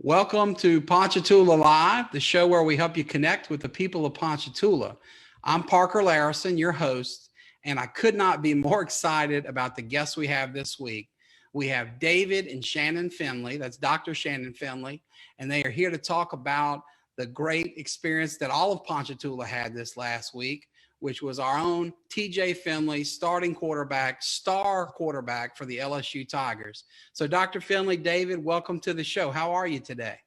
Welcome to Ponchatoula Live, the show where we help you connect with the people of Ponchatoula. I'm Parker Layrisson, your host, and I could not be more excited about the guests we have this week. We have David and Shannon Finley, that's Dr. Shannon Finley, and they are here to talk about the great experience that all of Ponchatoula had this last week, which was our own TJ Finley, starting quarterback, star quarterback for the LSU Tigers. So Dr. Finley, David, welcome to the show. How are you today?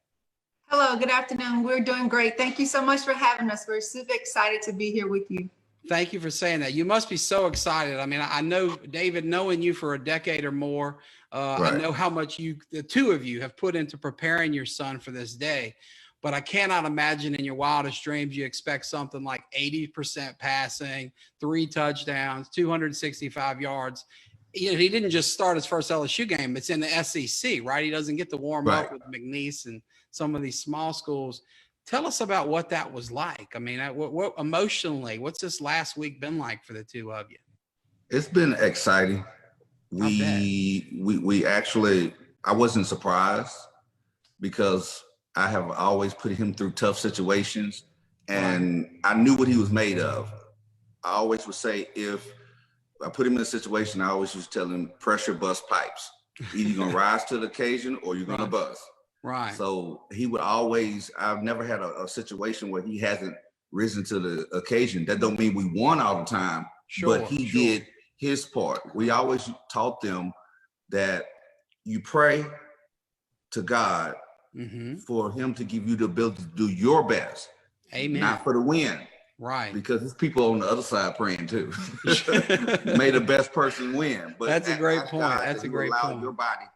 Hello, good afternoon. We're doing great. Thank you so much for having us. We're super excited to be here with you. Thank you for saying that. You must be so excited. I mean, I know, David, knowing you for a decade or more, Right. I know how much the two of you have put into preparing your son for this day. But I cannot imagine in your wildest dreams you expect something like 80% passing, 3 touchdowns, 265 yards. You know, he didn't just start his first LSU game. It's in the SEC, right? He doesn't get to warm up with McNeese and some of these small schools. Tell us about what that was like. I mean, what emotionally, what's this last week been like for the two of you? It's been exciting. We actually, I wasn't surprised because I have always put him through tough situations and I knew what he was made of. I always would say, if I put him in a situation, I always used to tell him, pressure bust pipes. Either you're gonna rise to the occasion or you're gonna bust. Right. So he would always, I've never had a situation where he hasn't risen to the occasion. That don't mean we won all the time, but he did his part. We always taught them that you pray to God for him to give you the ability to do your best. Amen. Not for the win. Right. Because there's people on the other side praying too. May the best person win. But that's a great point. God, that's a great point. Your body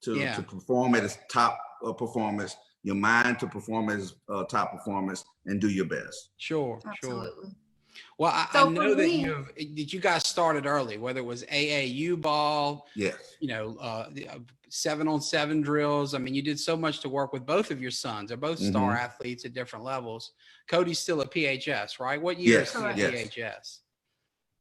to perform at its top performance, your mind to perform at its top performance, and do your best. Sure. Absolutely. Well, I know that you guys started early, whether it was AAU ball, yes, 7-on-7 drills. I mean, you did so much to work with both of your sons. They're both star athletes at different levels. Cody's still at PHS, right? What year is he at PHS?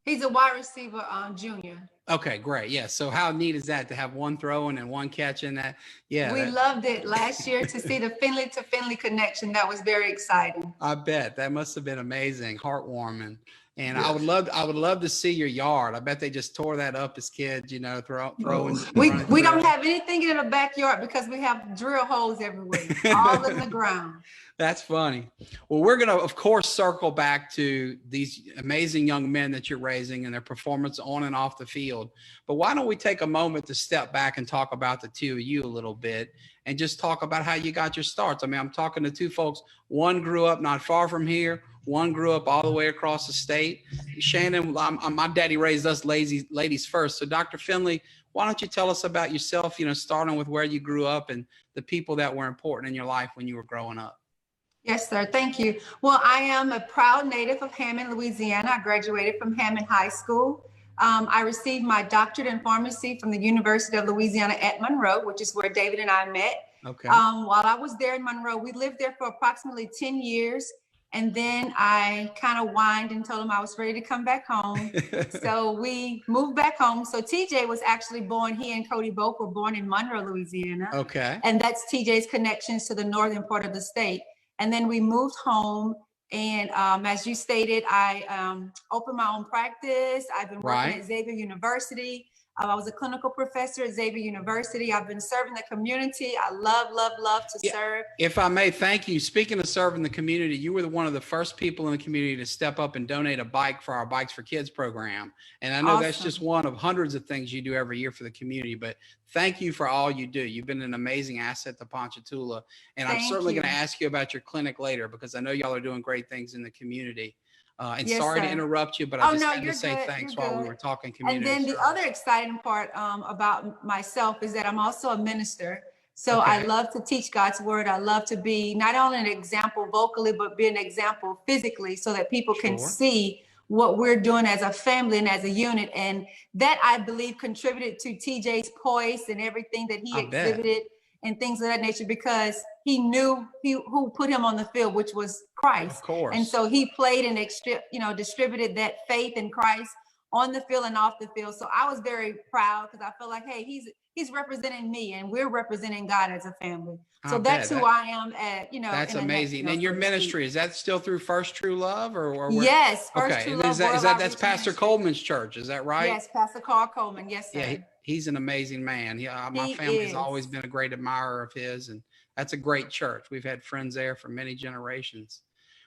He's a wide receiver, junior. Okay, great. Yeah. So how neat is that to have one throwing and one catching that? Yeah. We loved it last year to see the Finley to Finley connection. That was very exciting. I bet that must have been amazing, heartwarming. And I would love to see your yard. I bet they just tore that up as kids, throwing. We don't have anything in the backyard because we have drill holes everywhere, all in the ground. That's funny. Well, we're going to, of course, circle back to these amazing young men that you're raising and their performance on and off the field. But why don't we take a moment to step back and talk about the two of you a little bit and just talk about how you got your starts. I mean, I'm talking to two folks. One grew up not far from here. One grew up all the way across the state. Shannon, my daddy raised us ladies first. So Dr. Finley, why don't you tell us about yourself, starting with where you grew up and the people that were important in your life when you were growing up? Yes, sir. Thank you. Well, I am a proud native of Hammond, Louisiana. I graduated from Hammond High School. I received my doctorate in pharmacy from the University of Louisiana at Monroe, which is where David and I met. Okay. While I was there in Monroe, we lived there for approximately 10 years. And then I kind of whined and told him I was ready to come back home. So we moved back home. So TJ was actually born, he and Cody both were born in Monroe, Louisiana. Okay. And that's TJ's connections to the northern part of the state. And then we moved home. And as you stated, I opened my own practice. I've been working at Xavier University. I was a clinical professor at Xavier University. I've been serving the community. I love to serve. If I may, thank you. Speaking of serving the community, you were one of the first people in the community to step up and donate a bike for our Bikes for Kids program. And I know that's just one of hundreds of things you do every year for the community, but thank you for all you do. You've been an amazing asset to Ponchatoula. And I'm certainly going to ask you about your clinic later because I know y'all are doing great things in the community. Sorry to interrupt you, but I just had to say thanks while we were talking community. And then the other exciting part about myself is that I'm also a minister. So I love to teach God's word. I love to be not only an example vocally, but be an example physically so that people can see what we're doing as a family and as a unit. And that, I believe, contributed to TJ's poise and everything that he exhibited and things of that nature, because he knew who put him on the field, which was Christ. Of course. And so he played and distributed that faith in Christ on the field and off the field. So I was very proud because I felt like, hey, he's representing me, and we're representing God as a family. So I that's bet. who I am at, That's amazing. And your ministry, is that still through First True Love or yes, First okay. True And Love. that's Pastor Coleman's church, is that right? Yes, Pastor Carl Coleman. Yes, sir. Yeah, he's an amazing man. My family has always been a great admirer of his, and that's a great church. We've had friends there for many generations.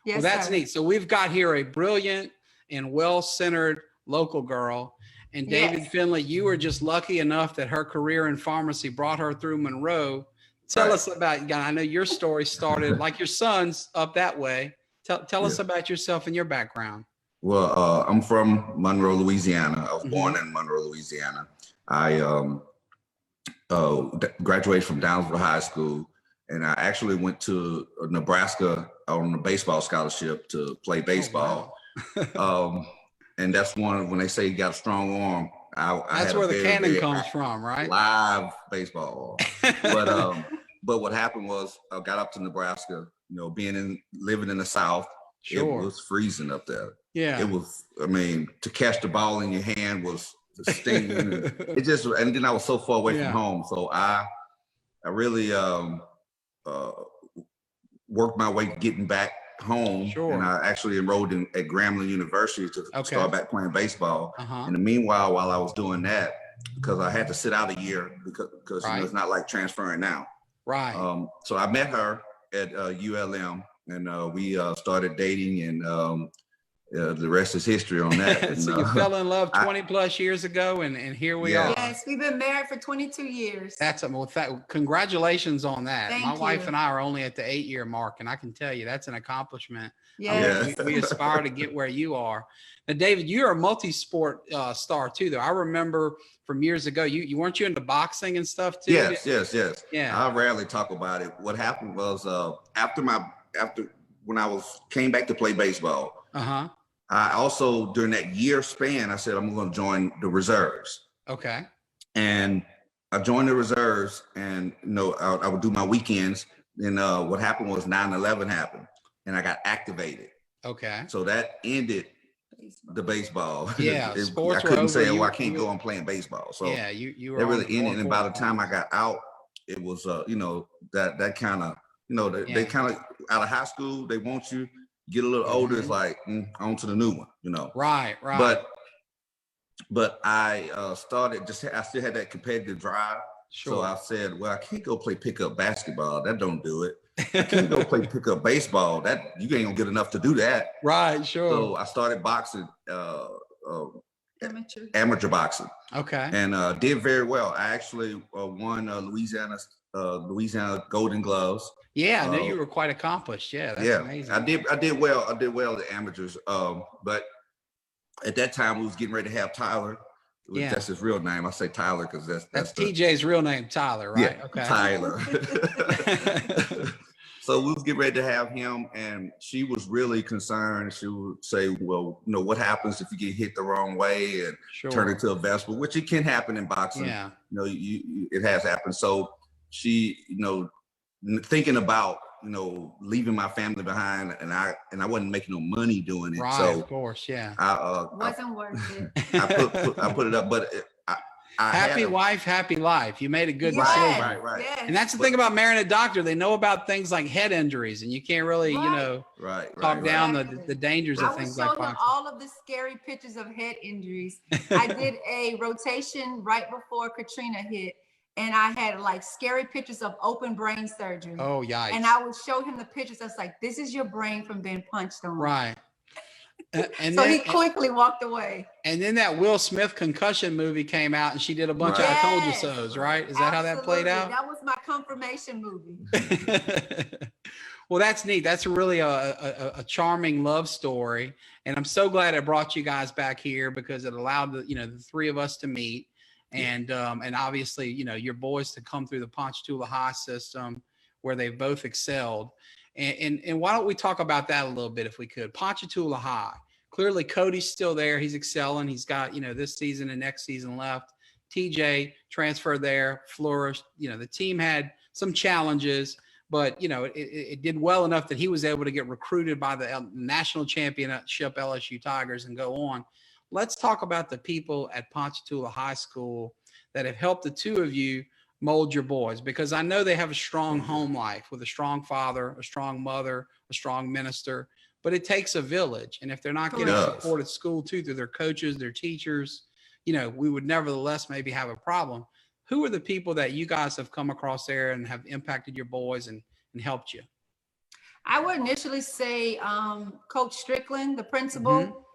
Yes, well, that's sir. neat. So we've got here a brilliant and well-centered local girl. And David Finley, you were just lucky enough that her career in pharmacy brought her through Monroe. Tell us about, I know your story started like your son's up that way. Tell us about yourself and your background. Well, I'm from Monroe, Louisiana. I was born in Monroe, Louisiana. I graduated from Downsville High School, and I actually went to Nebraska on a baseball scholarship to play baseball. Oh, wow. And that's when they say you got a strong arm. That's where the cannon comes from, right? Live baseball. But what happened was I got up to Nebraska, living in the South. It was freezing up there. Yeah. It was, to catch the ball in your hand was stinging. And then I was so far away from home. So I really worked my way getting back home. And I actually enrolled at Grambling University to start back playing baseball. In the meanwhile, while I was doing that, because I had to sit out a year because it's not like transferring now. Right. So I met her at ULM, and we started dating, and the rest is history on that. So you fell in love 20 plus years ago, and here we are. Yes, we've been married for 22 years. Congratulations on that. Thank My you. wife and I are only at the 8-year mark, and I can tell you that's an accomplishment. Yes. We aspire to get where you are. Now, David, you're a multi-sport star too, though. I remember from years ago, you weren't you into boxing and stuff too? Yes. Yeah. I rarely talk about it. What happened was after when I came back to play baseball, I also, during that year span, I said, I'm going to join the reserves. Okay. And I joined the reserves, and I would do my weekends. And what happened was 9/11 happened, and I got activated. Okay. So that ended the baseball. Yeah. Sports I couldn't say, I can't go on playing baseball. So yeah, you were. It really ended. And by the time I got out, it was that kind of they kind of out of high school, they want you. Get a little older, it's like on to the new one, Right. But I started I still had that competitive drive. Sure. So I said, well, I can't go play pickup basketball. That don't do it. I can't go play pickup baseball. That you ain't gonna get enough to do that. Right. Sure. So I started boxing, amateur boxing. Okay. And did very well. I actually won Louisiana Golden Gloves. Yeah, I knew you were quite accomplished. Yeah, that's amazing. I did well. I did well at the amateurs. But at that time, we was getting ready to have Tyler. That's his real name. I say Tyler because that's TJ's real name, Tyler, right? Yeah, okay. Tyler. So we was getting ready to have him, and she was really concerned. She would say, "Well, what happens if you get hit the wrong way and turn into a vegetable?" Which it can happen in boxing. Yeah. It has happened. So she, thinking about leaving my family behind, and I wasn't making no money doing it. Right, so of course, yeah. Wasn't worth it. I put it up, but happy wife, happy life. You made a good decision. Right. Yes. And that's the thing about marrying a doctor. They know about things like head injuries, and you can't really, talk down the dangers of things like boxing. I will show him all of the scary pictures of head injuries. I did a rotation right before Katrina hit, and I had like scary pictures of open brain surgery. Oh, yikes. And I would show him the pictures. I was like, this is your brain from being punched on. Right. And so he quickly walked away. And then that Will Smith concussion movie came out, and she did a bunch of I Told You So's, right? Is that how that played out? That was my confirmation movie. Well, that's neat. That's really a charming love story. And I'm so glad I brought you guys back here because it allowed the three of us to meet. And obviously, your boys to come through the Ponchatoula High system where they've both excelled. And why don't we talk about that a little bit if we could? Ponchatoula High. Clearly, Cody's still there. He's excelling. He's got, this season and next season left. TJ transferred there, flourished. The team had some challenges, but, it did well enough that he was able to get recruited by the national championship LSU Tigers and go on. Let's talk about the people at Ponchatoula High School that have helped the two of you mold your boys? Because I know they have a strong home life with a strong father, a strong mother, a strong minister, but it takes a village. And if they're not getting support at school too, through their coaches, their teachers, we would nevertheless maybe have a problem. Who are the people that you guys have come across there and have impacted your boys and helped you? I would initially say Coach Strickland, the principal.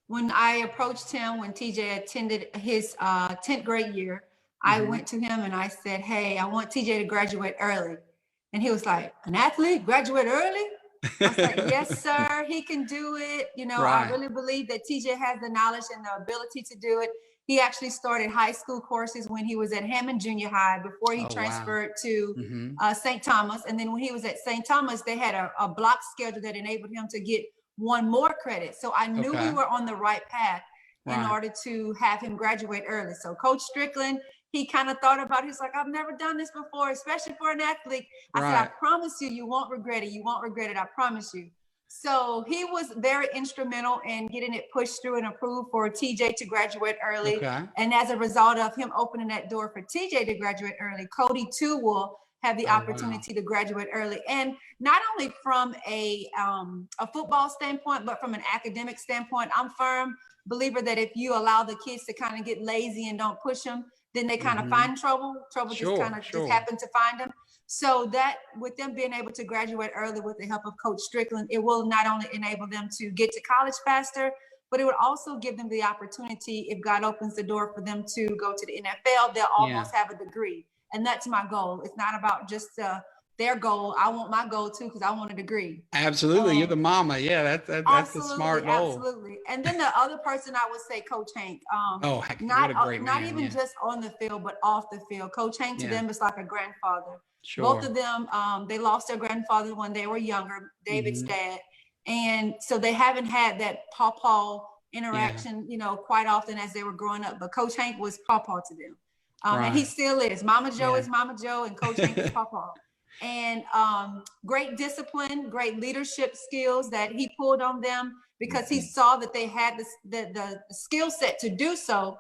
When I approached him, when TJ attended his 10th grade year, I went to him and I said, hey, I want TJ to graduate early. And he was like, an athlete graduate early? I was like, yes, sir, he can do it. I really believe that TJ has the knowledge and the ability to do it. He actually started high school courses when he was at Hammond Junior High before he transferred to St. Thomas. And then when he was at St. Thomas, they had a block schedule that enabled him to get one more credit. So I knew we were on the right path in order to have him graduate early. So Coach Strickland, he kind of thought about it. He's like, I've never done this before, especially for an athlete. I said, I promise you, you won't regret it. You won't regret it. I promise you. So he was very instrumental in getting it pushed through and approved for TJ to graduate early. And as a result of him opening that door for TJ to graduate early, Cody too will have the opportunity to graduate early. And not only from a football standpoint, but from an academic standpoint, I'm firm believer that if you allow the kids to kind of get lazy and don't push them, then they kind of find trouble. Just happen to find them. So that with them being able to graduate early with the help of Coach Strickland, it will not only enable them to get to college faster, but it would also give them the opportunity, if God opens the door for them to go to the NFL, they'll almost have a degree. And that's my goal. It's not about just their goal. I want my goal too, because I want a degree. Absolutely. You're the mama. Yeah, that's a smart goal. Absolutely. And then the other person, I would say Coach Hank. What a great man. Not even just on the field, but off the field. Coach Hank to them is like a grandfather. Sure. Both of them, they lost their grandfather when they were younger, David's dad. And so they haven't had that pawpaw interaction, quite often as they were growing up. But Coach Hank was pawpaw to them. And he still is. Mama Joe is Mama Joe, and Coach Hank is pawpaw. And great discipline, great leadership skills that he pulled on them because he saw that they had the skill set to do so.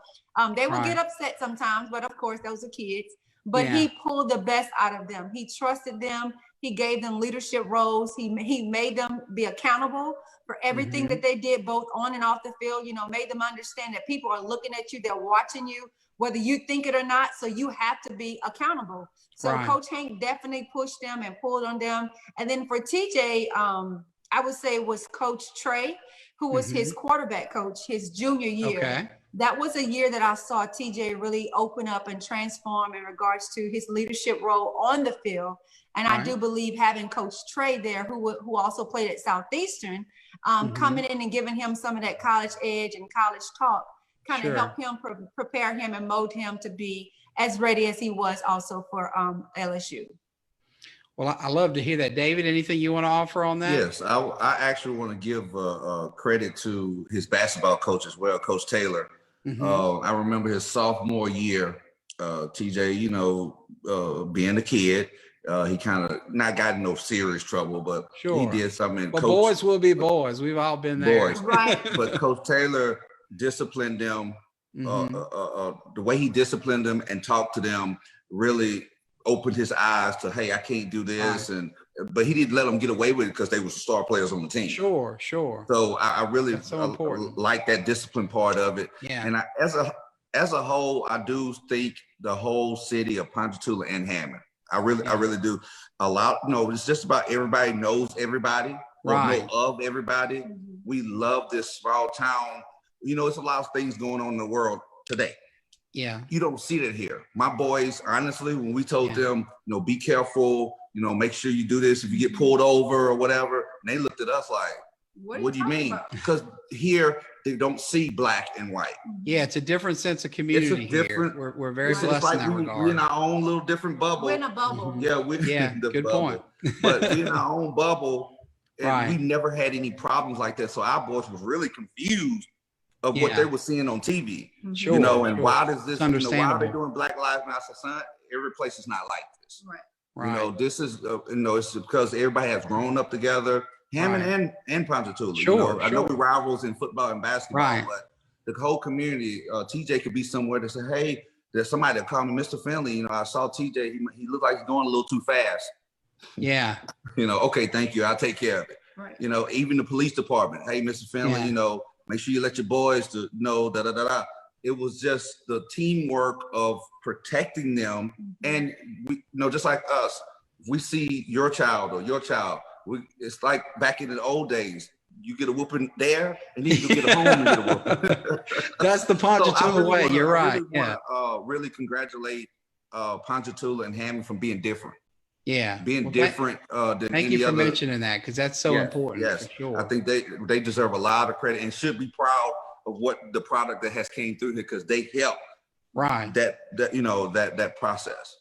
They would get upset sometimes, but of course, those are kids. But he pulled the best out of them. He trusted them. He gave them leadership roles. He made them be accountable for everything that they did, both on and off the field. Made them understand that people are looking at you. They're watching you, whether you think it or not. So you have to be accountable. So Coach Hank definitely pushed them and pulled on them. And then for TJ, I would say it was Coach Trey, who was his quarterback coach his junior year. That was a year that I saw TJ really open up and transform in regards to his leadership role on the field. And I do believe having Coach Trey there, who also played at Southeastern, coming in and giving him some of that college edge and college talk, kind of help him prepare him and mold him to be as ready as he was also for LSU. Well, I love to hear that. David, anything you want to offer on that? Yes, I actually want to give credit to his basketball coach as well, Coach Taylor. I remember his sophomore year, TJ, being a kid, he kind of not got in no serious trouble, but he did something. But boys will be boys. We've all been there. Boys. Right. But Coach Taylor disciplined them. The way he disciplined them and talked to them really opened his eyes to, hey, I can't do this. But he didn't let them get away with it because they were star players on the team. Sure. So I really like that discipline part of it. Yeah. And as a whole, I do think the whole city of Ponchatoula and Hammond. I really do. A lot, it's just about everybody knows everybody. Know of everybody. We love this small town. It's a lot of things going on in the world today. Yeah. You don't see that here. My boys, honestly, when we told them, be careful, make sure you do this if you get pulled over or whatever. And they looked at us like, what do you mean? Because here they don't see black and white. Yeah, it's a different sense of community here. We're very blessed in that regard. We're in our own little different bubble. We're in a bubble. Yeah, we're in the good bubble. Point. But we're in our own bubble, and we never had any problems like that. So our boys was really confused of what they were seeing on TV. Sure, why does this, why are they doing Black Lives Matter? Son, every place is not like this. Right. This is, it's because everybody has grown up together, Hammond and Ponchatoula. I know we're rivals in football and basketball, but the whole community, TJ could be somewhere to say, hey, there's somebody that called me Mr. Finley. I saw TJ. He looked like he's going a little too fast. Yeah. Okay, thank you. I'll take care of it. Right. Even the police department. Hey, Mr. Finley, make sure you let your boys to know It was just the teamwork of protecting them. And we, just like us, if we see your child or your child, it's like back in the old days. You get a whooping there, and then you get a home and get a whooping. That's the Ponchatoula way. You're right. Really congratulate Ponchatoula and Hammond for being different. Yeah, being different than thank any you for other. mentioning that, because that's so important. Yes, for sure. I think they deserve a lot of credit and should be proud of what the product that has came through here, because they helped that process.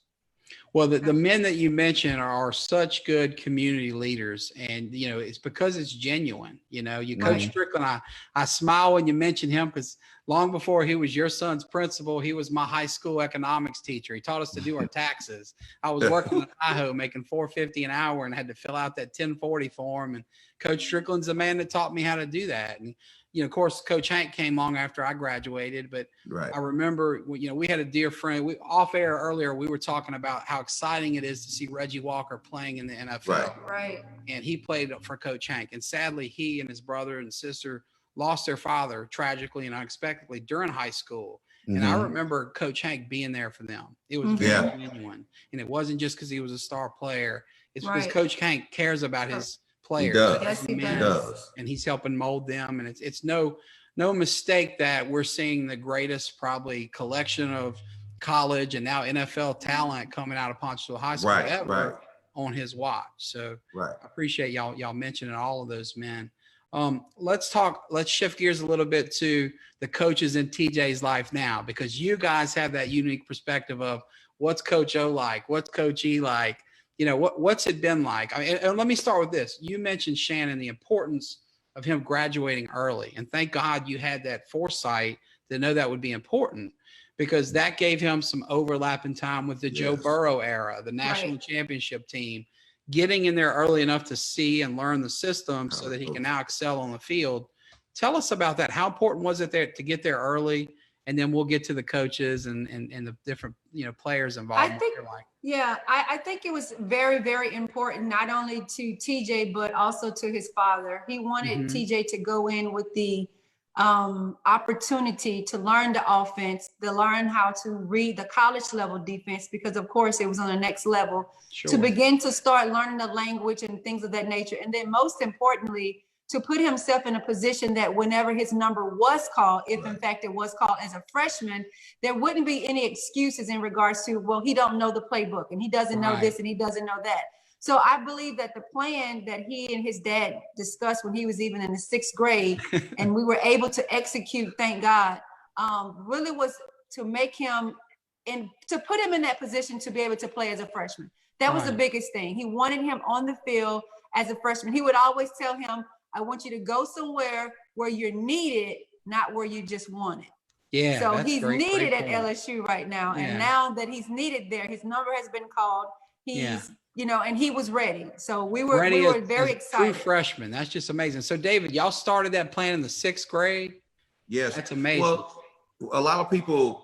Well, the men that you mentioned are such good community leaders, and it's because it's genuine. You Coach Strickland, I smile when you mention him, because long before he was your son's principal, he was my high school economics teacher. He taught us to do our taxes. I was working in Idaho making $4.50 an hour and had to fill out that 1040 form. And Coach Strickland's the man that taught me how to do that. And of course, Coach Hank came along after I graduated, but I remember, we had a dear friend. Off air earlier, we were talking about how exciting it is to see Reggie Walker playing in the NFL. Right. And he played for Coach Hank. And sadly, he and his brother and sister lost their father tragically and unexpectedly during high school. And I remember Coach Hank being there for them. It was very genuine. And it wasn't just because he was a star player. It's because Coach Hank cares about his players. He does. And he's helping mold them. And it's no mistake that we're seeing the greatest probably collection of college and now NFL talent coming out of Ponchatoula High School ever on his watch. So I appreciate y'all mentioning all of those men. Let's shift gears a little bit to the coaches in TJ's life now, because you guys have that unique perspective of what's Coach O like, what's Coach E like, what's it been like? And let me start with this. You mentioned, Shannon, the importance of him graduating early, and thank God you had that foresight to know that would be important, because that gave him some overlap in time with the Joe Burrow era, the national championship team. Getting in there early enough to see and learn the system so that he can now excel on the field. Tell us about that. How important was it there to get there early? And then we'll get to the coaches and the different, players involved. I think it was very, very important, not only to TJ, but also to his father. He wanted TJ to go in with the opportunity to learn the offense, to learn how to read the college level defense, because of course it was on the next level, to begin to start learning the language and things of that nature. And then most importantly, to put himself in a position that whenever his number was called, if in fact it was called as a freshman, there wouldn't be any excuses in regards to, well, he don't know the playbook and he doesn't know this and he doesn't know that. So I believe that the plan that he and his dad discussed when he was even in the 6th grade and we were able to execute, thank God, really was to make him and to put him in that position to be able to play as a freshman. That was the biggest thing. He wanted him on the field as a freshman. He would always tell him, I want you to go somewhere where you're needed, not where you just wanted. Yeah. So he's needed at LSU right now. And now that he's needed there, his number has been called. He's, and he was ready. So we were very excited. True freshman. That's just amazing. So David, y'all started that plan in the 6th grade? Yes. That's amazing. Well, a lot of people,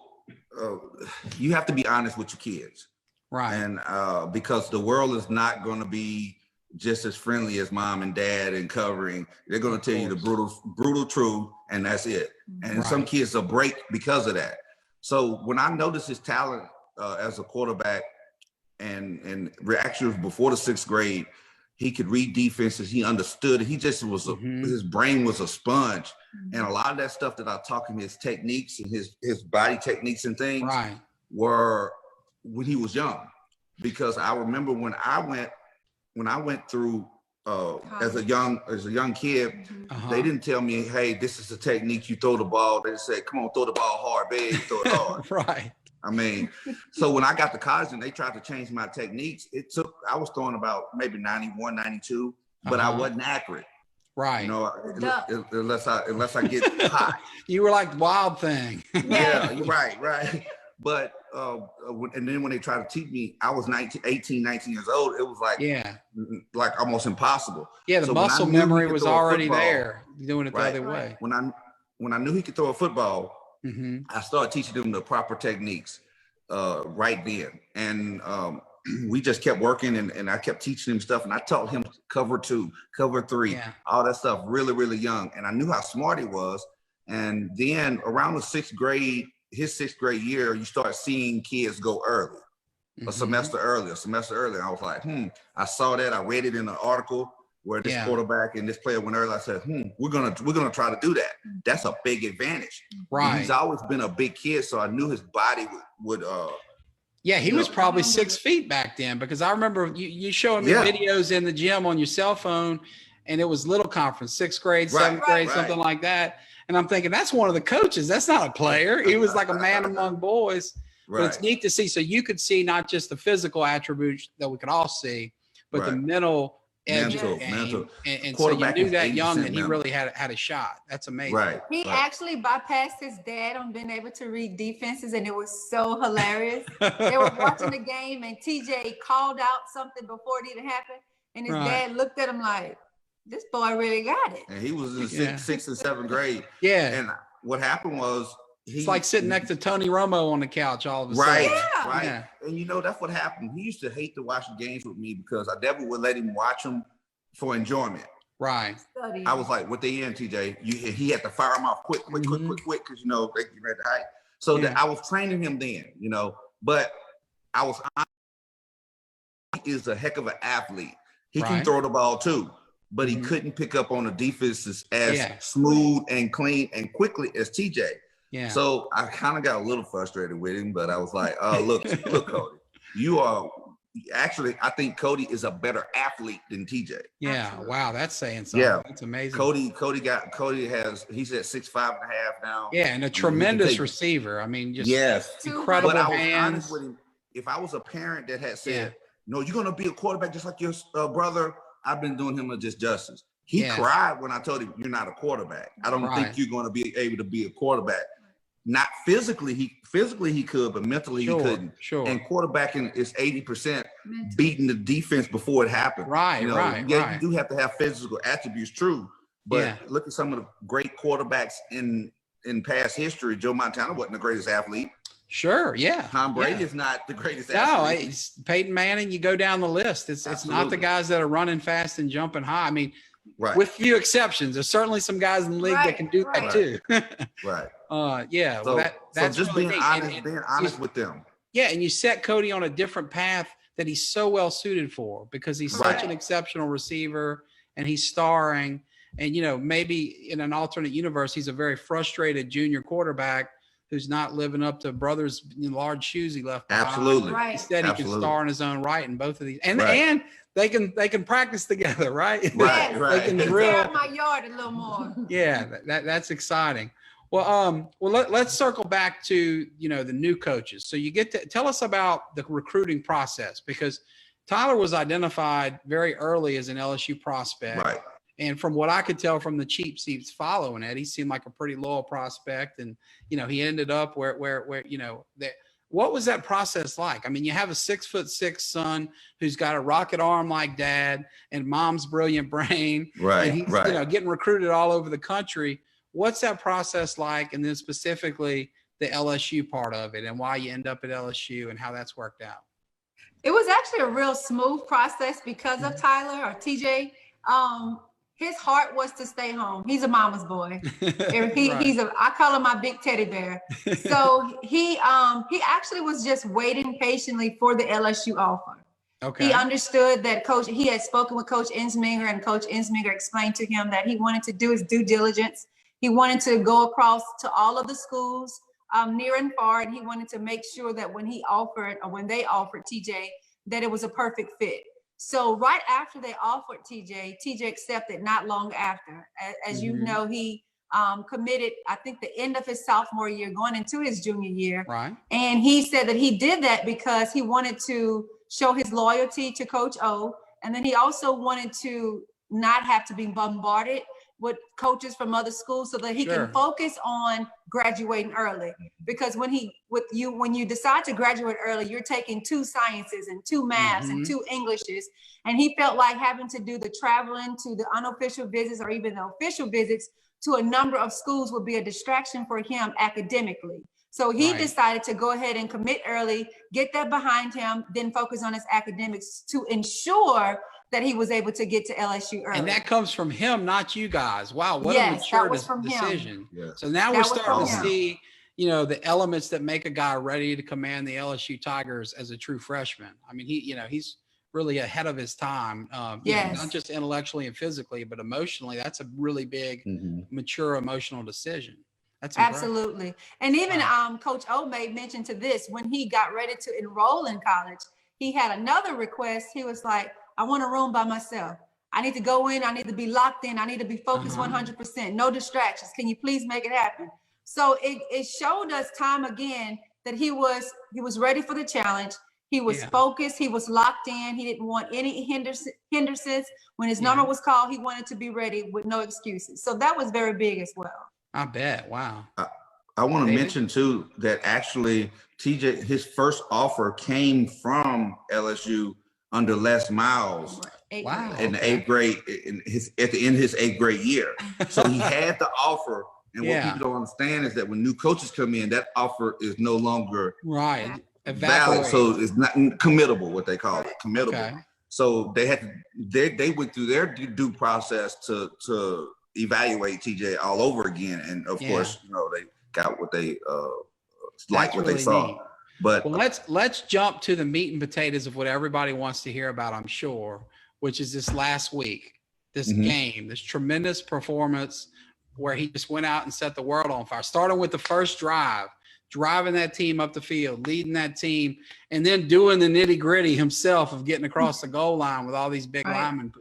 you have to be honest with your kids. Right. And because the world is not going to be just as friendly as mom and dad and covering. They're going to tell you the brutal truth, and that's it. And some kids will break because of that. So when I noticed his talent as a quarterback, and actually before the 6th grade, he could read defenses. He understood it. He just was his brain was a sponge, and a lot of that stuff that I taught him, his techniques and his body techniques and things, were when he was young. Because I remember when I went through as a young kid, they didn't tell me, hey, this is the technique you throw the ball. They said, come on, throw the ball hard, baby, throw it hard. I mean, so when I got to college and they tried to change my techniques, I was throwing about maybe 91, 92, but I wasn't accurate. Right. Unless I get hot. You were like Wild Thing. Yeah, right. But and then when they tried to teach me, I was 18, 19 years old. It was like almost impossible. Yeah, the muscle memory was already there, doing it the other way. When I knew he could throw a football, I started teaching him the proper techniques. right then. And we just kept working, and I kept teaching him stuff, and I taught him cover 2, cover 3, all that stuff really, really young. And I knew how smart he was. And then around the 6th grade, his 6th grade year, you start seeing kids go early, a semester early. I was like, I saw that. I read it in an article where this quarterback and this player went early. I said, we're gonna try to do that. That's a big advantage. Right. And he's always been a big kid, so I knew his body would yeah, he was probably 6 feet back then, because I remember you showing me videos in the gym on your cell phone, and it was little conference, 6th grade, 7th grade, something like that. And I'm thinking, that's one of the coaches. That's not a player. He was like a man among boys. But it's neat to see. So you could see not just the physical attributes that we could all see, but the mental edge of the game. And so you knew that young, and he really had a shot. That's amazing. Right. He actually bypassed his dad on being able to read defenses, and it was so hilarious. They were watching the game, and TJ called out something before it even happened, and his dad looked at him like, this boy really got it. And he was in 6th and 7th grade. Yeah. And what happened was, it's like sitting next to Tony Romo on the couch all of a sudden. Right. Yeah. And you know, that's what happened. He used to hate to watch the games with me because I never would let him watch them for enjoyment. Right. I was like, what they in, TJ? He had to fire them off quick, because, you know, they get ready to hike. So that I was training him then, you know, but he is a heck of an athlete. He can throw the ball too, but he couldn't pick up on the defenses as smooth and clean and quickly as TJ. Yeah. So I kind of got a little frustrated with him, but I was like, look, Cody, you are actually, I think Cody is a better athlete than TJ. Yeah. Absolutely. Wow. That's saying something. Yeah. That's amazing. He's at 6'5.5" now. Yeah. And a tremendous receiver. I mean, just incredible but I was hands. honest with him. If I was a parent that had said, no, you're going to be a quarterback just like your brother, I've been doing him a justice. He cried when I told him, you're not a quarterback. I don't think you're going to be able to be a quarterback. Not physically, he could, but mentally he couldn't. Sure. And quarterbacking is 80% beating the defense before it happened. Right, you know, right. You do have to have physical attributes, true. But look at some of the great quarterbacks in past history. Joe Montana wasn't the greatest athlete. Sure, yeah. Tom Brady is not the greatest athlete. No, it's Peyton Manning, you go down the list. It's not the guys that are running fast and jumping high. I mean, with few exceptions, there's certainly some guys in the league that can do that too. Yeah. So, well, that's just really being honest with them. Yeah, and you set Cody on a different path that he's so well suited for, because he's such an exceptional receiver and he's starring. And, you know, maybe in an alternate universe, he's a very frustrated junior quarterback who's not living up to brother's large shoes he left behind. Absolutely. Right. Instead, he can star in his own right in both of these. And they can practice together, right? Right. They can drill. Tear up my yard a little more. Yeah, that's exciting. Well, let's circle back to, you know, the new coaches. So you get to tell us about the recruiting process, because Tyler was identified very early as an LSU prospect. Right. And from what I could tell from the cheap seats following it, he seemed like a pretty loyal prospect. And, you know, he ended up where you know, what was that process like? I mean, you have a 6'6" son who's got a rocket arm like dad and mom's brilliant brain. Right. And he's, you know, getting recruited all over the country. What's that process like? And then specifically the LSU part of it and why you end up at LSU and how that's worked out. It was actually a real smooth process because of Tyler or TJ. His heart was to stay home. He's a mama's boy. I call him my big teddy bear. So he actually was just waiting patiently for the LSU offer. Okay. He understood that he had spoken with Coach Insminger, and Coach Insminger explained to him that he wanted to do his due diligence. He wanted to go across to all of the schools near and far, and he wanted to make sure that when they offered TJ, that it was a perfect fit. So right after they offered TJ accepted not long after. As you know, he committed, I think, the end of his sophomore year, going into his junior year. Right. And he said that he did that because he wanted to show his loyalty to Coach O. And then he also wanted to not have to be bombarded with coaches from other schools so that he can focus on graduating early. Because when you decide to graduate early, you're taking 2 sciences and 2 maths and 2 Englishes. And he felt like having to do the traveling to the unofficial visits or even the official visits to a number of schools would be a distraction for him academically. So he decided to go ahead and commit early, get that behind him, then focus on his academics to ensure that he was able to get to LSU early. And that comes from him, not you guys. Wow, what a mature decision. Yes. So now we're starting to see, the elements that make a guy ready to command the LSU Tigers as a true freshman. I mean, he's really ahead of his time, not just intellectually and physically, but emotionally. That's a really big, mature emotional decision. That's absolutely impressive. And even Coach O made mention to this when he got ready to enroll in college. He had another request. He was like, I want a room by myself. I need to go in. I need to be locked in. I need to be focused 100%. No distractions. Can you please make it happen? So it showed us time again that he was ready for the challenge. He was focused. He was locked in. He didn't want any hindrances. When his number was called, he wanted to be ready with no excuses. So that was very big as well. I bet. Wow. I want to mention too that actually TJ, his first offer came from LSU under Les Miles in the 8th grade, at the end of his 8th grade year. So he had the offer. And what people don't understand is that when new coaches come in, that offer is no longer valid. So it's not committable, what they call it, committable. Okay. So they went through their due process to evaluate TJ all over again. And of course, they got what they liked, what they saw. Neat. But well, let's jump to the meat and potatoes of what everybody wants to hear about, I'm sure, which is this last week, this game, this tremendous performance where he just went out and set the world on fire, starting with the first drive, driving that team up the field, leading that team, and then doing the nitty gritty himself of getting across the goal line with all these big linemen.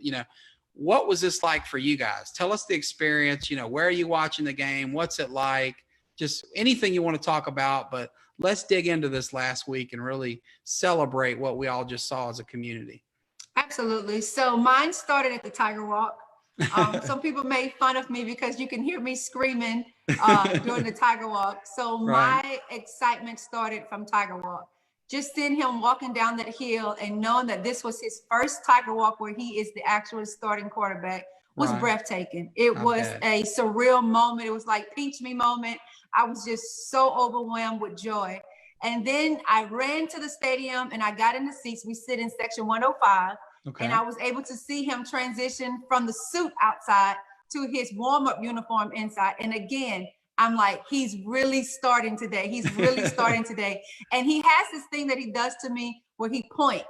What was this like for you guys? Tell us the experience. Where are you watching the game? What's it like? Just anything you want to talk about, but let's dig into this last week and really celebrate what we all just saw as a community. Absolutely. So mine started at the Tiger Walk. Some people made fun of me because you can hear me screaming during the Tiger Walk. So my excitement started from Tiger Walk. Just seeing him walking down that hill and knowing that this was his first Tiger Walk where he is the actual starting quarterback was breathtaking. It was a surreal moment. It was like pinch me moment. I was just so overwhelmed with joy. And then I ran to the stadium and I got in the seats. We sit in section 105. And I was able to see him transition from the suit outside to his warm-up uniform inside. And again, I'm like, he's really starting today. He's really starting today. And he has this thing that he does to me where he points.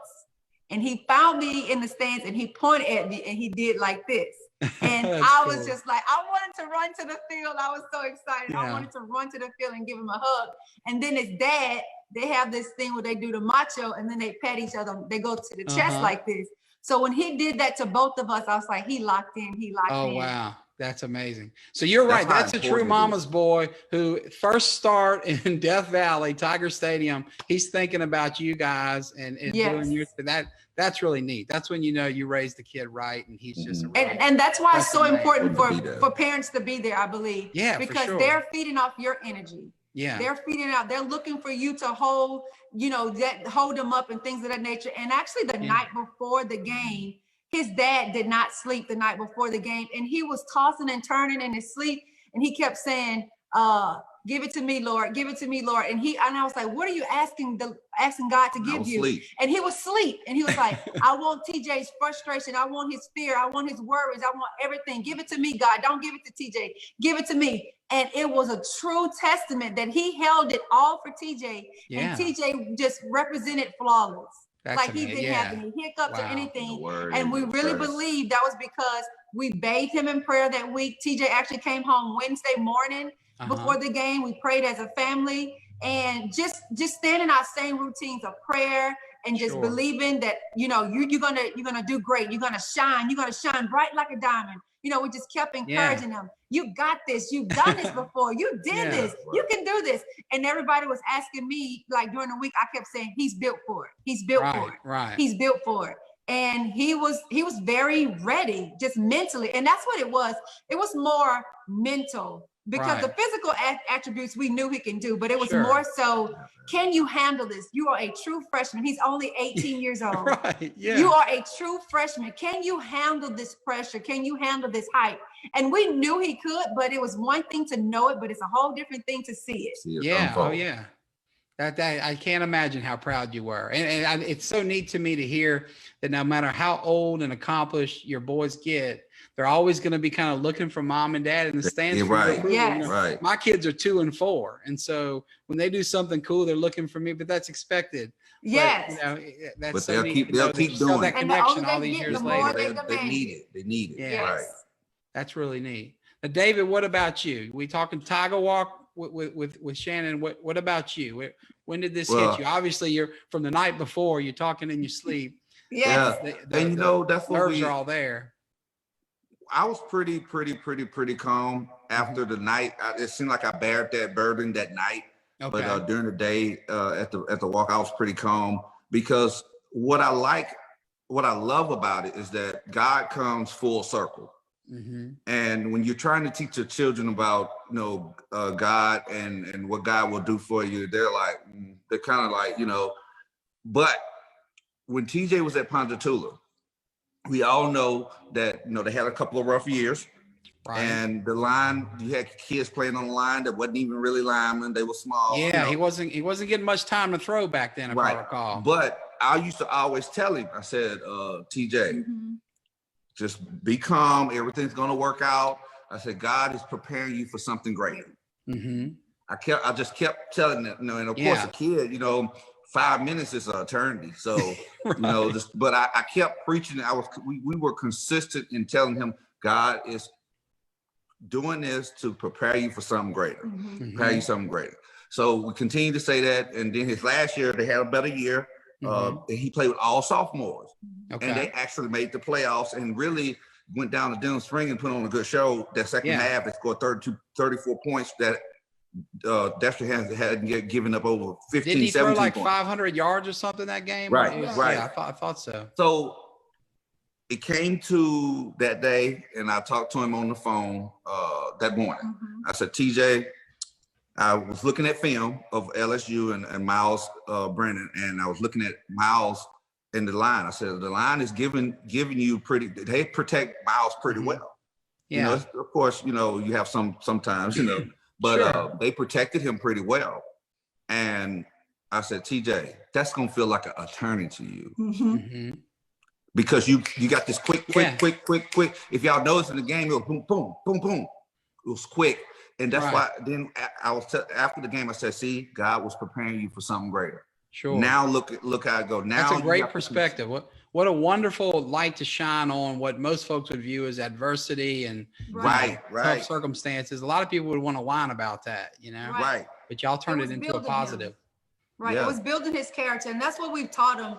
And he found me in the stands and he pointed at me and he did like this. And I was just like, I wanted to run to the field. I was so excited. I wanted to run to the field and give him a hug. And then his dad, they have this thing where they do the macho and then they pat each other. They go to the chest like this. So when he did that to both of us, I was like, he locked in. Oh, wow. That's amazing. So you're right. That's a true mama's boy who first start in Death Valley, Tiger Stadium. He's thinking about you guys and doing that's really neat. That's when you raised the kid right, and he's just and that's why it's so important for parents to be there, I believe. Yeah, because they're feeding off your energy. Yeah, they're feeding out. They're looking for you to hold, hold them up and things of that nature. And actually, the night before the game, his dad did not sleep the night before the game, and he was tossing and turning in his sleep, and he kept saying, "Give it to me, Lord. Give it to me, Lord." And I was like, "What are you asking God to give you?" Sleep. And he was asleep, and he was like, "I want TJ's frustration. I want his fear. I want his worries. I want everything. Give it to me, God. Don't give it to TJ. Give it to me." And it was a true testament that he held it all for TJ, and TJ just represented flawless. Like he didn't have any hiccups or anything. And we really believe that was because we bathed him in prayer that week. TJ actually came home Wednesday morning before the game. We prayed as a family and just staying in our same routines of prayer and just believing that, you're gonna do great. You're gonna shine. You're gonna shine bright like a diamond. We just kept encouraging him. You got this. You've done this before. You did this. You can do this. And everybody was asking me, like during the week, I kept saying, he's built for it. He's built for it. Right. He's built for it. And he was very ready, just mentally. And that's what it was. It was more mental because the physical attributes we knew he can do, but it was more so, can you handle this? You are a true freshman. He's only 18 years old. Right. Yeah. You are a true freshman. Can you handle this pressure? Can you handle this hype? And we knew he could, but it was one thing to know it, but it's a whole different thing to see it. Yeah. Oh yeah. That I can't imagine how proud you were. And it's so neat to me to hear that no matter how old and accomplished your boys get, they're always going to be kind of looking for mom and dad in the stands. Yeah, right. Yes. You know, right. My kids are 2 and 4. And so when they do something cool, they're looking for me, but that's expected. Yes. But, you know, that's but so they'll neat. they'll keep doing that it. connection all these years later. They need it. They need it. Yes. Right. That's really neat. Now, David, what about you? We talking Tiger Walk with Shannon. What about you? When did this hit you? Obviously, you're from the night before. You're talking in your sleep. Yes. And you know, that's what nerves are all there. I was pretty calm after the night. It seemed like I bared that burden that night. Okay. But during the day at the walk, I was pretty calm because what I love about it is that God comes full circle. Mm-hmm. And when you're trying to teach your children about, God and what God will do for you, they're kind of like, but when TJ was at Ponchatoula, we all know that, they had a couple of rough years. Right. And the line, you had kids playing on the line that wasn't even really linemen. They were small. Yeah, he wasn't getting much time to throw back then, if I recall. But I used to always tell him, I said, TJ, just be calm. Everything's going to work out. I said, God is preparing you for something greater. Mm-hmm. I just kept telling them, and of course a kid, 5 minutes is an eternity. So, right. But I kept preaching. We were consistent in telling him, God is doing this to prepare you for something greater, prepare you something greater. So we continue to say that. And then his last year, they had a better year. He played with all sophomores. Okay. And they actually made the playoffs and really went down to Denham Spring and put on a good show. That second half, they scored 34 points that Dexter hadn't given up over 15, 17 Didn't he throw like points. 500 yards or something that game? Right, right. Yeah, I thought so. So it came to that day, and I talked to him on the phone that morning. I said, TJ, I was looking at film of LSU and Miles Brennan, and I was looking at Miles in the line. I said, the line is giving you they protect Miles pretty well. Yeah. Of course, you have sometimes, but sure. They protected him pretty well. And I said, TJ, that's going to feel like a turning to you. Mm-hmm. Because you got this quick. If y'all notice in the game, it was boom, boom, boom, boom. It was quick. And that's why then I was after the game, I said, see, God was preparing you for something greater. Sure. Now look how I go. Now that's a great perspective. What a wonderful light to shine on what most folks would view as adversity and tough circumstances. A lot of people would want to whine about that, Right. But y'all turned it into a positive. Right. Yeah. It was building his character. And that's what we've taught him.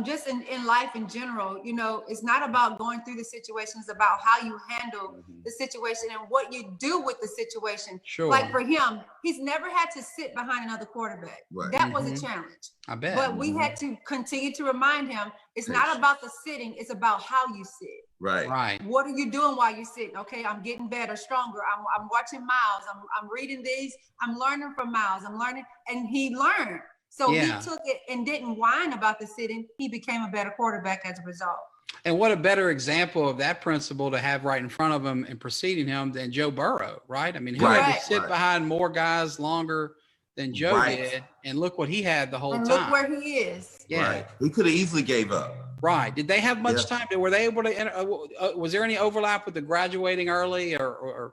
Just in life in general, it's not about going through the situation. It's about how you handle the situation and what you do with the situation. Sure. Like for him, he's never had to sit behind another quarterback. Right. That was a challenge. I bet. But we had to continue to remind him, it's not about the sitting, it's about how you sit. Right. Right. What are you doing while you're sitting? Okay, I'm getting better, stronger. I'm watching Miles. I'm reading these. I'm learning from Miles. I'm learning. And he learned. So he took it and didn't whine about the sitting. He became a better quarterback as a result. And what a better example of that principle to have right in front of him and preceding him than Joe Burrow, right? I mean, he had to sit behind more guys longer than Joe did. And look what he had the whole time. Look where he is. Yeah. Right. He could have easily gave up. Right. Did they have much time? Were they able to, was there any overlap with the graduating early or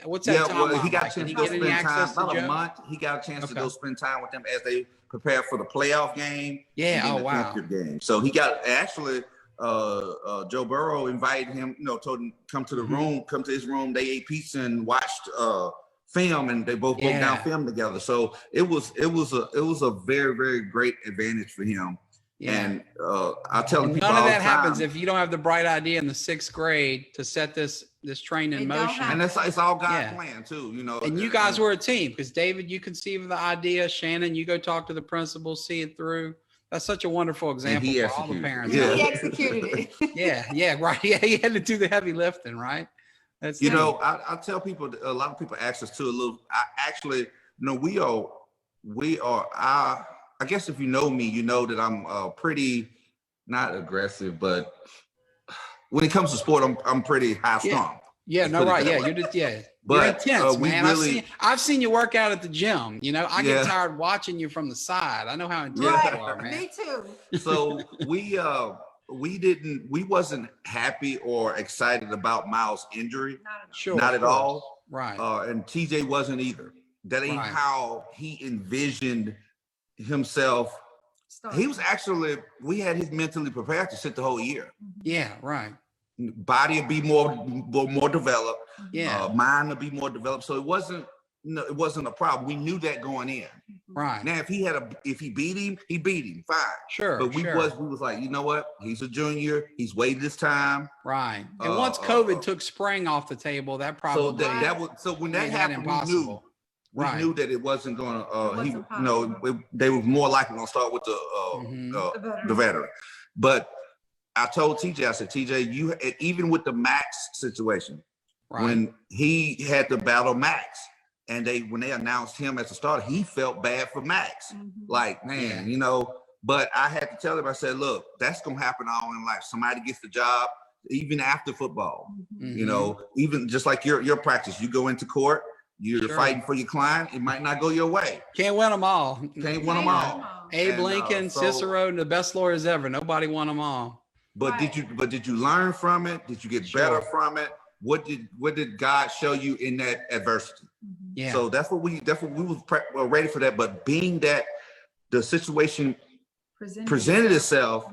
what's that time? Well, he got a chance to go spend time, about a month. He got a chance to go spend time with them as they prepare for the playoff game. Yeah. Oh, wow. Game. So he got actually Joe Burrow invited him, told him come to the room, come to his room. They ate pizza and watched film, and they both broke down film together. So it was a very, very great advantage for him. Yeah. And I tell people none of that happens if you don't have the bright idea in the 6th grade to set this train in motion. And it's all God's plan too, And you guys were a team because David, you conceived of the idea. Shannon, you go talk to the principal, see it through. That's such a wonderful example for all the parents. Yeah. He executed it. Yeah, right. Yeah, he had to do the heavy lifting, right? That's you know, I tell people, a lot of people ask us too a little. I actually, we are. I guess if you know me, you know that I'm pretty not aggressive, but when it comes to sport, I'm pretty high strung. Yeah, no, right. Yeah, you're just You're intense, man. I've seen you work out at the gym. You know, I get tired watching you from the side. I know how intense you are, man. Me too. So we wasn't happy or excited about Miles' injury. Not at all. Right. And TJ wasn't either. That ain't how he envisioned himself. He was actually, we had his mentally prepared to sit the whole year. Yeah, right. Body would be more developed. Yeah. Mind would be more developed. So it wasn't a problem. We knew that going in. Right. Now, if he beat him, fine. Sure. But we was like, you know what? He's a junior. He's waited his time. Right. And once COVID took spring off the table, that probably so when that happened, we knew that it wasn't going to. They were more likely going to start with the veteran. But I told TJ, I said, TJ, you even with the Max situation, when he had to battle Max, and when they announced him as a starter, he felt bad for Max. Like, man, but I had to tell him, I said, look, that's going to happen all in life. Somebody gets the job, even after football, even just like your practice, you go into court, you're fighting for your client. It might not go your way. Can't win them all. Can't win them all. Abe Lincoln, Cicero, and the best lawyers ever. Nobody won them all. But did you learn from it? Did you get better from it? What did God show you in that adversity? Yeah. So that's what we were ready for that. But being that the situation presented itself,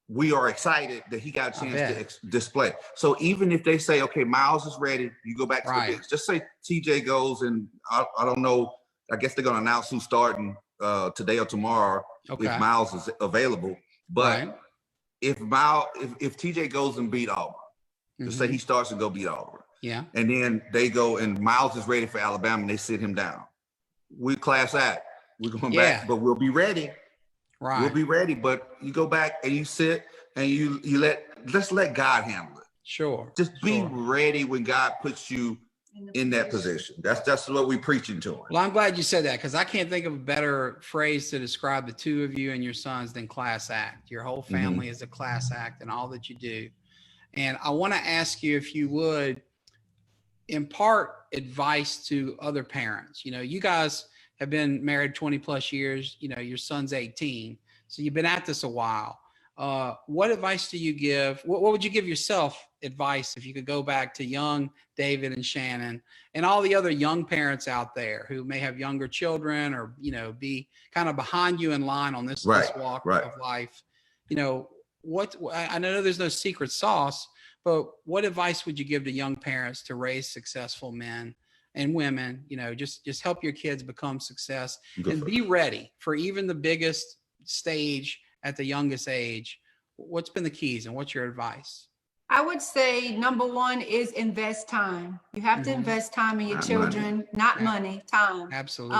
we are excited that he got a chance to display. So even if they say, okay, Miles is ready, you go back to the bench. Just say TJ goes, and I don't know. I guess they're going to announce who's starting today or tomorrow if Miles is available. But if TJ goes and beat Auburn, just say he starts and go beat Auburn. Yeah. And then they go and Miles is ready for Alabama and they sit him down. We class act. We're going back, but we'll be ready. Right. We'll be ready. But you go back and you sit and let's let God handle it. Sure. Just be ready when God puts you in that position. That's what we're preaching to him. Well, I'm glad you said that, because I can't think of a better phrase to describe the two of you and your sons than class act. Your whole family is a class act in all that you do. And I want to ask you if you would impart advice to other parents. You guys have been married 20 plus years. Your son's 18. So you've been at this a while. What advice do you give? What would you give yourself advice if you could go back to young David and Shannon and all the other young parents out there who may have younger children or, be kind of behind you in line on this walk of life? I know there's no secret sauce, but what advice would you give to young parents to raise successful men and women? Just help your kids become success and be ready for even the biggest stage at the youngest age. What's been the keys and what's your advice? I would say number one is invest time. You have to invest time in your children, not money, time. Absolutely.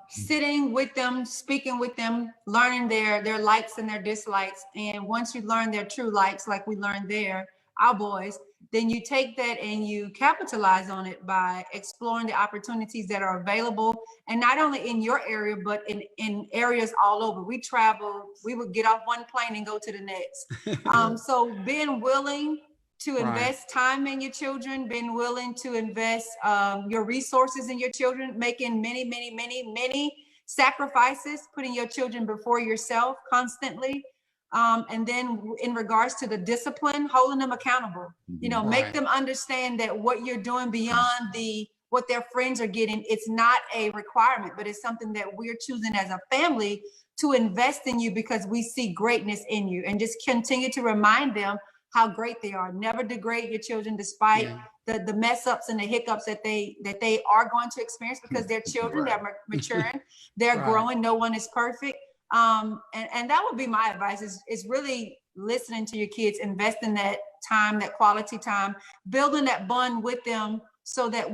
Sitting with them, speaking with them, learning their likes and their dislikes. And once you learn their true likes, like we learned there, our boys, then you take that and you capitalize on it by exploring the opportunities that are available. And not only in your area, but in areas all over. We travel, we would get off one plane and go to the next. So being willing to invest time in your children, being willing to invest your resources in your children, making many, many, many, many sacrifices, putting your children before yourself constantly. And then in regards to the discipline, holding them accountable, make them understand that what you're doing beyond what their friends are getting, it's not a requirement, but it's something that we're choosing as a family to invest in you because we see greatness in you, and just continue to remind them how great they are. Never degrade your children despite the mess ups and the hiccups that they are going to experience, because they're children, they're maturing, they're growing. No one is perfect. And that would be my advice is really listening to your kids, investing that time, that quality time, building that bond with them so that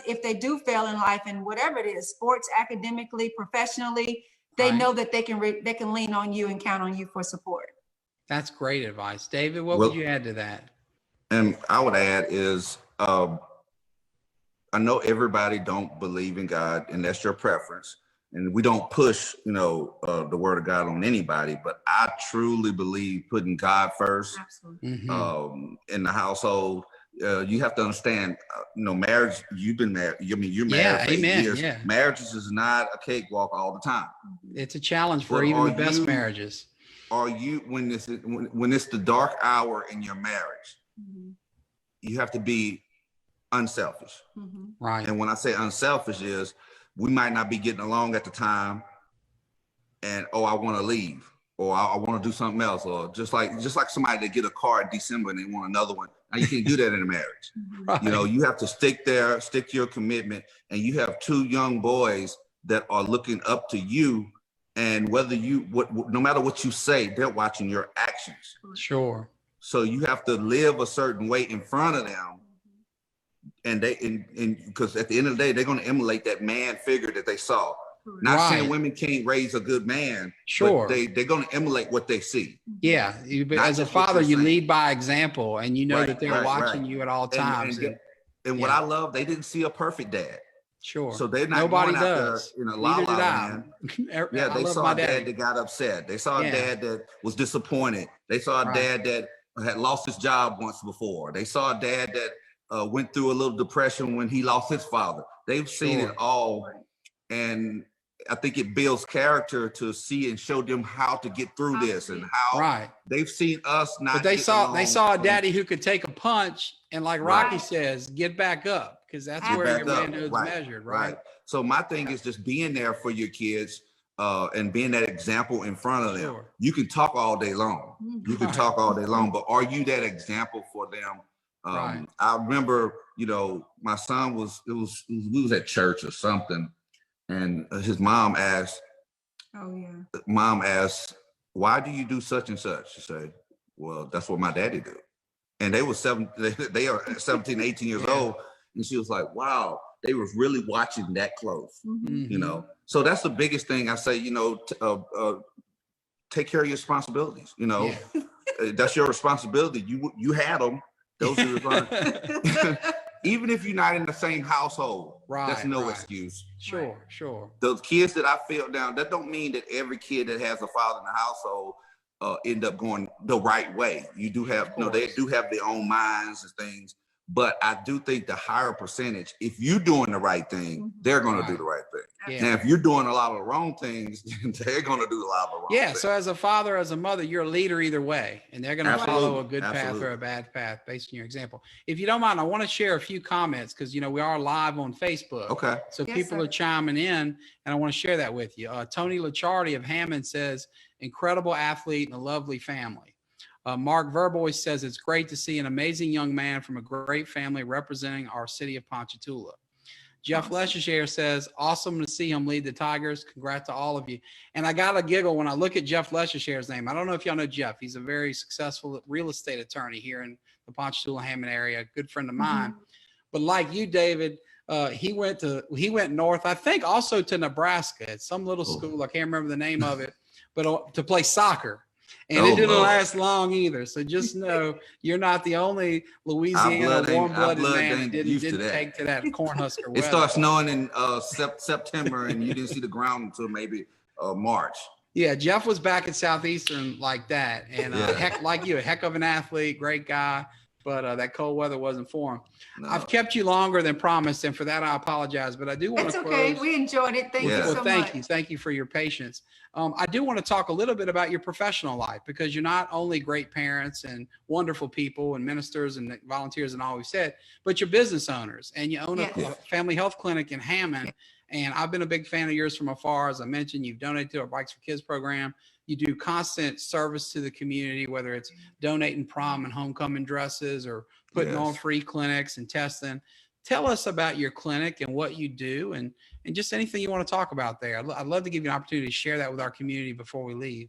if they do fail in life and whatever it is, sports, academically, professionally, they know that they can lean on you and count on you for support. That's great advice. David, what would you add to that? And I would add is, I know everybody don't believe in God, and that's your preference. And we don't push, the word of God on anybody, but I truly believe putting God first. Absolutely. In the household. You have to understand, marriage, you've been married. I mean, you're married Yeah, for 8 amen. years. Yeah. Marriages is not a cakewalk all the time. It's a challenge for But even the best marriages. Are you, when it's the dark hour in your marriage, you have to be unselfish. Right. And when I say unselfish is, we might not be getting along at the time, and I want to leave, or I want to do something else, or just like somebody that get a car in December and they want another one. Now you can't do that in a marriage. Right. You have to stick to your commitment, and you have 2 young boys that are looking up to you, and whether no matter what you say, they're watching your actions. Sure. So you have to live a certain way in front of them, and because at the end of the day, they're going to emulate that man figure that they saw. Not saying women can't raise a good man. Sure. But they're going to emulate what they see. Yeah. As a father, you lead by example, and that they're watching you at all times. And what I love, they didn't see a perfect dad. Sure. So they're not Nobody going does. out there in a la la land. Yeah, they saw a dad that got upset. They saw a dad that was disappointed. They saw a dad that had lost his job once before. They saw a dad that went through a little depression when he lost his father. They've seen it all. And I think it builds character to see and show them how to get through this, and how they've seen us not. But they saw a daddy who could take a punch and, like Rocky says, get back up, because that's where your manhood's measured, right? So my thing is just being there for your kids, and being that example in front of them. Sure. You can talk all day long. You can talk all day long, but are you that example for them? I remember, my son we was at church or something. And his mom asked, why do you do such and such? She said, well, that's what my daddy do. And they were they are 17, 18 years old. And she was like, wow, they were really watching that close, So that's the biggest thing I say, take care of your responsibilities, that's your responsibility. You had them. Those are the even if you're not in the same household, that's no excuse. Sure. Those kids that I feel down, that don't mean that every kid that has a father in the household end up going the right way. You do have, they do have their own minds and things, but I do think the higher percentage, if you're doing the right thing, they're going to do the right thing. Yeah. Now, if you're doing a lot of the wrong things, they're going to do a lot of the wrong things. So as a father, as a mother, you're a leader either way, and they're going to follow a good path or a bad path based on your example. If you don't mind, I want to share a few comments, because, we are live on Facebook. Okay. So people are chiming in, and I want to share that with you. Tony Lichardi of Hammond says, incredible athlete and a lovely family. Mark Verbois says, it's great to see an amazing young man from a great family representing our city of Ponchatoula. Jeff Leshershire says, awesome to see him lead the Tigers. Congrats to all of you. And I got a giggle when I look at Jeff Leshershire's name. I don't know if y'all know Jeff. He's a very successful real estate attorney here in the Ponchatoula Hammond area, a good friend of mine. But like you, David, he went north, I think also to Nebraska at some little school. I can't remember the name of it, but to play soccer. And it didn't last long either. So just know you're not the only Louisiana warm-blooded man that didn't take to that Cornhusker weather. It starts snowing in September, and you didn't see the ground until maybe March. Yeah, Jeff was back at Southeastern like that. And a heck of an athlete, great guy. But that cold weather wasn't for him. No. I've kept you longer than promised, and for that I apologize. But I do want to close. It's okay. We enjoyed it. Thank you so much. Thank you for your patience. I do want to talk a little bit about your professional life, because you're not only great parents and wonderful people and ministers and volunteers and all we said, but you're business owners, and you own a family health clinic in Hammond. And I've been a big fan of yours from afar. As I mentioned, you've donated to our Bikes for Kids program. You do constant service to the community, whether it's donating prom and homecoming dresses or putting on free clinics and testing. Tell us about your clinic and what you do, and just anything you want to talk about there. I'd love to give you an opportunity to share that with our community before we leave.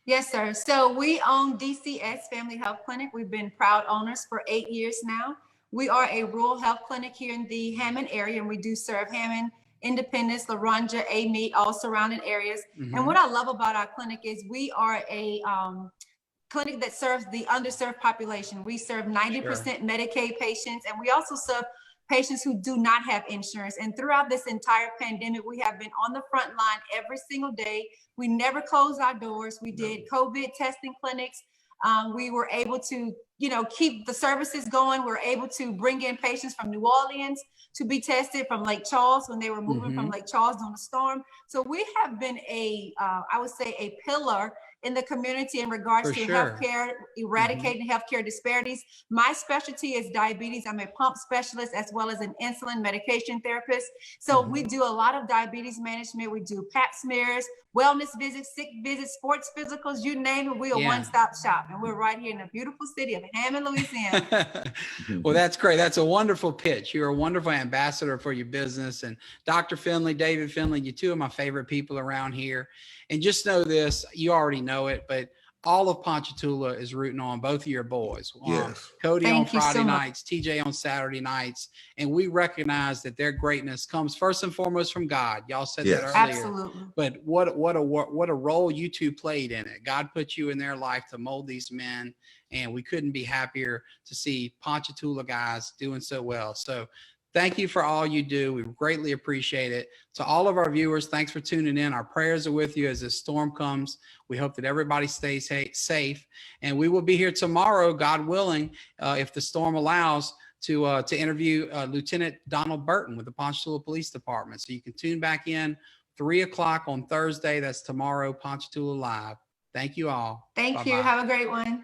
Yes, sir. So we own DCS Family Health Clinic. We've been proud owners for 8 years now. We are a rural health clinic here in the Hammond area, and we do serve Hammond, Independence, LaRonja, Amite, all surrounding areas. And what I love about our clinic is we are a clinic that serves the underserved population. We serve 90% Medicaid patients, and we also serve patients who do not have insurance. And throughout this entire pandemic, we have been on the front line every single day. We never closed our doors. We did COVID testing clinics. We were able to, keep the services going. We were able to bring in patients from New Orleans to be tested, from Lake Charles when they were moving from Lake Charles during the storm. So we have been I would say, a pillar in the community in regards to healthcare, eradicating healthcare disparities. My specialty is diabetes. I'm a pump specialist as well as an insulin medication therapist. So we do a lot of diabetes management. We do pap smears, wellness visits, sick visits, sports physicals, you name it. We're a one-stop shop, and we're right here in the beautiful city of Hammond, Louisiana. Well, that's great. That's a wonderful pitch. You're a wonderful ambassador for your business. And Dr. Finley, David Finley, you two of my favorite people around here. And just know this, you already know it, but all of Ponchatoula is rooting on both of your boys. Cody on Friday nights, TJ on Saturday nights. And we recognize that their greatness comes first and foremost from God. Y'all said that earlier. Absolutely. But what a role you two played in it. God put you in their life to mold these men. And we couldn't be happier to see Ponchatoula guys doing so well. So thank you for all you do. We greatly appreciate it. To all of our viewers, thanks for tuning in. Our prayers are with you as this storm comes. We hope that everybody stays safe. And we will be here tomorrow, God willing, if the storm allows, to interview Lieutenant Donald Burton with the Ponchatoula Police Department. So you can tune back in 3 o'clock on Thursday. That's tomorrow, Ponchatoula Live. Thank you all. Thank you. Have a great one.